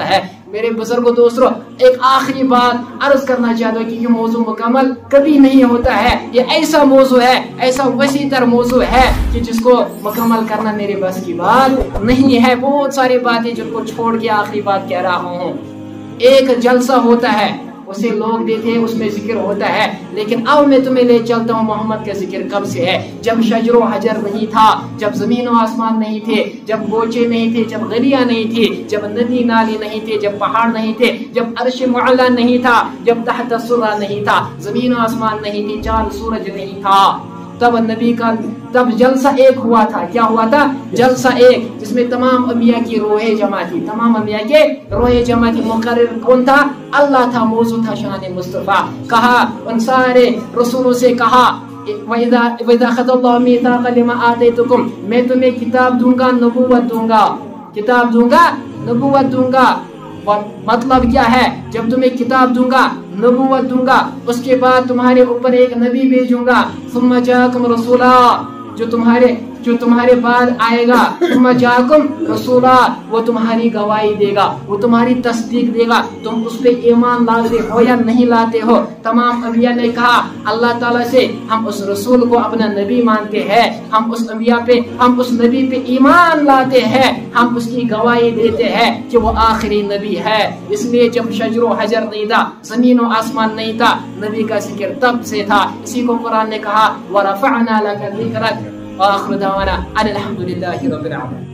ہے۔ میرے بزرگوں دوستوں، ایک آخری بات عرض کرنا چاہتا ہوں کہ یہ موضوع مکمل کبھی نہیں ہوتا ہے۔ یہ ایسا موضوع ہے، ایسا وسیع تر موضوع ہے کہ جس کو مکمل کرنا میرے بس کی بات نہیں ہے۔ بہت ساری باتیں جن کو چھوڑ کے آخری بات کہہ رہا ہوں۔ ایک جلسہ ہوتا ہے، اسے لوگ دیتے ہیں، اس میں ذکر ہوتا ہے، لیکن اب میں تمہیں لے چلتا ہوں محمد کا ذکر کب سے ہے؟ جب شجر و حجر نہیں تھا، جب زمین و آسمان نہیں تھے، جب گوچے نہیں تھے، جب غریاں نہیں تھی، جب ندی نالی نہیں تھے، جب پہاڑ نہیں تھے، جب عرش معلا نہیں تھا، جب تحت الثرى نہیں تھا، زمین و آسمان نہیں تھی، چاند سورج نہیں تھا، تب نبی کا تب جلسہ ایک ہوا تھا۔ کیا ہوا تھا؟ جلسہ ایک، جس میں تمام انبیاء کی روحیں جمع تھی، تمام انبیاء کے روحیں جمع تھی۔ مقرر کون تھا؟ اللہ تھا۔ موضوع تھا شان مصطفیٰ۔ کہا ان سارے رسولوں سے کہا وَإِذَا أَخَذَ اللَّهُ مِيثَاقَ لَمَا آتَيْتُكُم، میں تمہیں کتاب دوں گا، نبوت دوں گا، کتاب دوں گا، نبوت دوں گا۔ مطلب کیا ہے؟ جب تمہیں کتاب دوں گا، نبوت دوں گا، اس کے بعد تمہارے اوپر ایک نبی بھیجوں گا، ثم جاءکم رسولا، جو تمہارے بعد آئے گا، ثم جاءکم رسولا، وہ تمہاری گواہی دے گا، وہ تمہاری تصدیق دے گا، تم اس پہ ایمان لاتے ہو یا نہیں لاتے ہو۔ تمام انبیاء نے کہا اللہ تعالیٰ سے ہم اس رسول کو اپنا نبی مانتے ہیں، ہم اس نبی پہ ایمان لاتے ہیں، ہم اس کی گواہی دیتے ہیں کہ وہ آخری نبی ہے۔ اس لیے جب شجر و حجر نہیں تھا، زمین و آسمان نہیں تھا، نبی کا ذکر تب سے تھا۔ اسی کو قرآن نے کہا وَرَفَعْنَا لَكَ ذِكْرَكَ وآخر دعوانا ان الحمد للہ رب العالمین۔